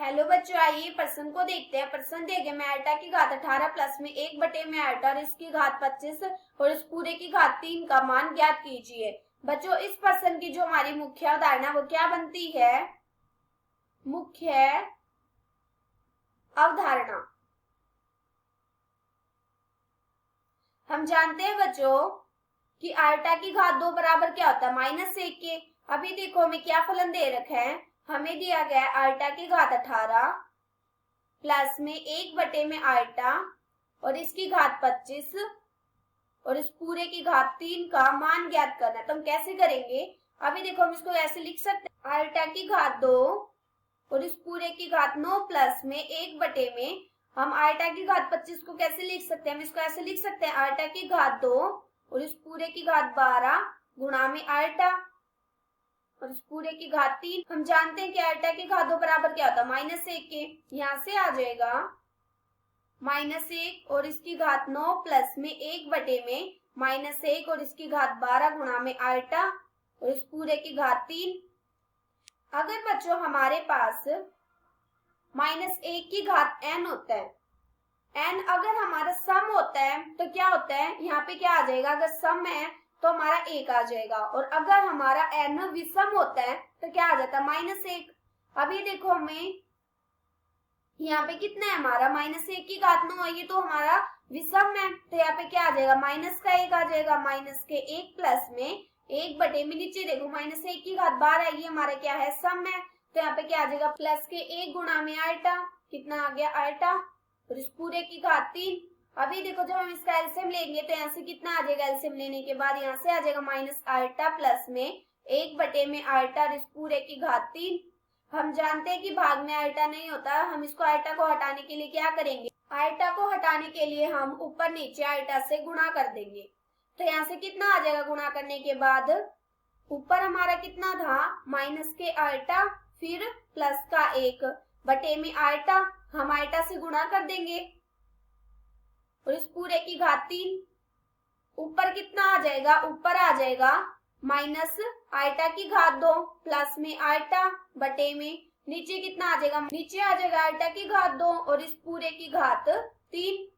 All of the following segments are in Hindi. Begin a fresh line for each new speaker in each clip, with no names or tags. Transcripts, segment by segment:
हेलो बच्चों, आइए प्रश्न को देखते हैं। प्रश्न दिया गया में आल्टा की घात 18 प्लस में 1 में आल्टा और इसकी घात 25 और इस पूरे की घात 3 का मान ज्ञात कीजिए। बच्चों, इस प्रश्न की जो हमारी मुख्य अवधारणा वो क्या बनती है? मुख्य अवधारणा। हम जानते हैं बच्चों कि आल्टा की घात 2 बराबर क्या होता है? -1 के। अभी देखो हमें क्या फलन दे रखा है। हमें दिया गया है आल्टा की घात 18 प्लस में 1 में आल्टा और इसकी घात 25 और इस पूरे की घात 3 का मान ज्ञात करना है। तो हम कैसे करेंगे? अभी देखो हम इसको ऐसे लिख सकते हैं, आल्टा की घात 2 और इस पूरे की घात 9 प्लस में 1 में हम आल्टा की घात 25 को कैसे लिख सकते हैं? हम इसको ऐसे लिख सकते हैं, आल्टा की घात 2 और इस पूरे की घात 12 गुणा में आल्टा और इस पूरे की घात 3। हम जानते हैं कि आल्टा की घात 2 बराबर क्या होता है? -1 के। यहाँ से आ जाएगा -1 और इसकी घात 9 प्लस में 1 में -1 और इसकी घात 12 गुणा में आल्टा और इस पूरे की घात 3। अगर बच्चों हमारे पास -1 की घात n होता है, n अगर हमारा सम होता है तो क्या होता है? यहाँ पे क्या आ जाएगा? अगर सम है तो हमारा 1 आ जाएगा और अगर हमारा n विषम होता है तो क्या आ जाता है? -1। अभी देखो हमें यहाँ पे कितना है हमारा? -1 की घात 9 है, ये तो हमारा विषम है तो यहाँ पे क्या आ जाएगा? माइनस का 1 आ जाएगा। -1 प्लस में 1 में नीचे देखो -1 की घात 12 है, ये हमारा क्या है? सम है। तो यहाँ पे क्या आ जाएगा? +1 गुणा में आल्टा। कितना आ गया? आल्टा और इस पूरे की घात 3। अभी देखो जब हम इसका एलसीएम लेंगे तो यहाँ से कितना आ जाएगा? एलसीएम लेने के बाद यहाँ से आ जाएगा माइनस आल्टा प्लस में 1 में आल्टा और इस पूरे की घात 3। हम जानते हैं कि भाग में आल्टा नहीं होता। हम इसको आल्टा को हटाने के लिए क्या करेंगे? आल्टा को हटाने के लिए हम ऊपर नीचे आल्टा से गुणा कर देंगे। तो यहाँ से कितना आ जाएगा गुणा करने के बाद? ऊपर हमारा कितना था? माइनस के आल्टा फिर प्लस का 1 बटे में आल्टा, हम आल्टा से गुणा कर देंगे और इस पूरे की घात 3। ऊपर कितना आ जाएगा? ऊपर आ जाएगा माइनस आल्टा की घात 2 प्लस में आल्टा बटे में नीचे कितना आ जाएगा? नीचे आ जाएगा आल्टा की घात 2 और इस पूरे की घात 3।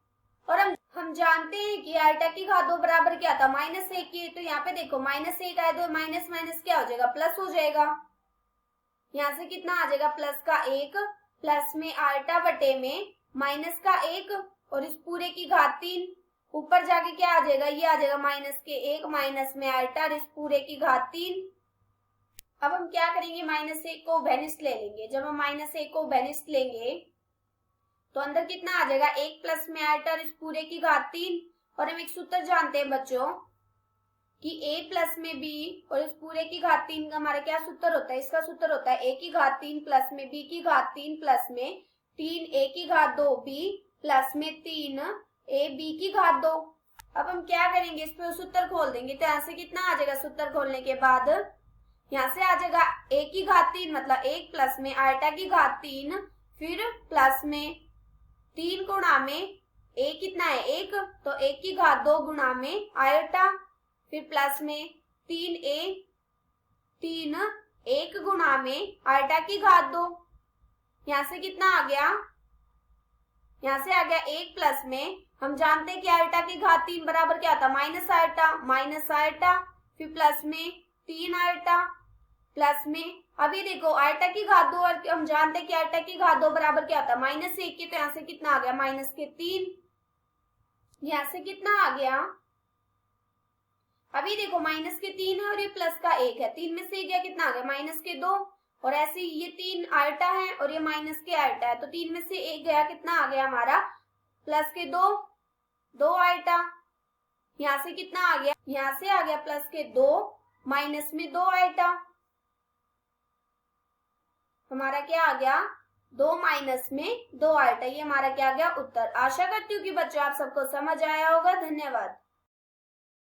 और हम जानते हैं कि आल्टा की घात 2 बराबर क्या था? -1 की। तो यहाँ पे देखो -1 आए तो माइनस माइनस क्या हो जाएगा? प्लस हो जाएगा। यहाँ से कितना आ जाएगा? प्लस का 1 प्लस में आल्टा बटे में माइनस का 1 और इस पूरे की घात 3। ऊपर जाके क्या आ जाएगा? ये आ जाएगा -1 माइनस में आल्टा और इस पूरे की घात 3। अब हम क्या करेंगे? -1 को उभयनिष्ठ ले लेंगे। जब हम -1 को उभयनिष्ठ लेंगे तो अंदर कितना आ जाएगा? 1 प्लस में आल्टा और इस पूरे की घात 3। और हम एक सूत्र जानते हैं बच्चों कि a प्लस में b और इस पूरे की घात 3 का हमारा क्या सूत्र होता है? इसका सूत्र होता है a की घात 3 प्लस में b की घात 3 प्लस में 3a की घात 2b प्लस में 3ab की घात 2। अब हम क्या करेंगे? इस पे सूत्र खोल देंगे तो यहाँ से कितना आ जाएगा? सूत्र खोलने के बाद यहाँ से आ जाएगा a की घात 3 मतलब 1 प्लस में आल्टा की घात 3 फिर प्लस में 3 गुणा में a कितना है? 1 तो 1 की घात 2 गुणा में आल्टा फिर प्लस में 3a 3 1 गुणा में आल्टा की घात 2। यहाँ से कितना आ गया? यहाँ से आ गया 1 प्लस में हम जानते हैं कि आल्टा की घात 3 बराबर क्या था? माइनस आल्टा फिर प्लस में 3 आल्टा प्लस में अभी देखो आल्टा की घात 2 और हम जानते हैं कि आल्टा की घात 2 बराबर क्या था? -1 के। तो यहाँ से कितना आ गया? -3। यहाँ से कितना आ गया? अभी देखो -3 है और ये प्लस का 1 है। 3 में से गया कितना आ गया? -2 और ऐसे ये 3 आल्टा है और ये -के आल्टा है तो 3 में से 1 गया, कितना आ गया हमारा? +2 2 आल्टा। यहाँ से कितना आ गया? यहाँ से आ गया +2 माइनस में 2 आल्टा। हमारा क्या आ गया? 2 माइनस में 2 आल्टा। ये हमारा क्या आ गया? उत्तर। आशा करती हूँ कि बच्चों आप सबको समझ आया होगा। धन्यवाद।